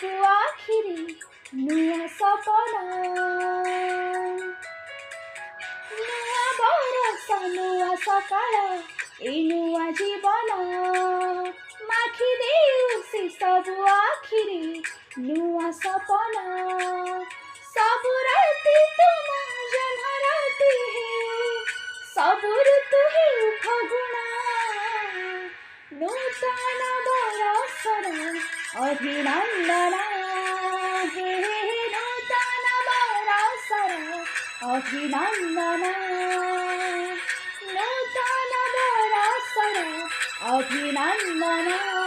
ସବୁ ଆଖିରେ ନୂଆ ସପନ, ନୂଆ ବରଷ ନୂଆ ସକାଳ ଏଇ ନୂଆ ଜୀବନ, ମାଖି ଦେଉ ସେ ସବୁ ଆଖିରେ ନୂଆ ସପନ। ସବୁ ରାତି ତୁମ ଜହ୍ନ ରାତି ହେଉ, ସବୁ ଋତୁ ହେଉ ଫଗୁଣ, ନୂତନ ବରଷର ଅଭିନନ୍ଦନ, ହେ ନୂତନ ବରଷର ଅଭିନନ୍ଦନ, ନୂତନ ବରଷର ଅଭିନନ୍ଦନ।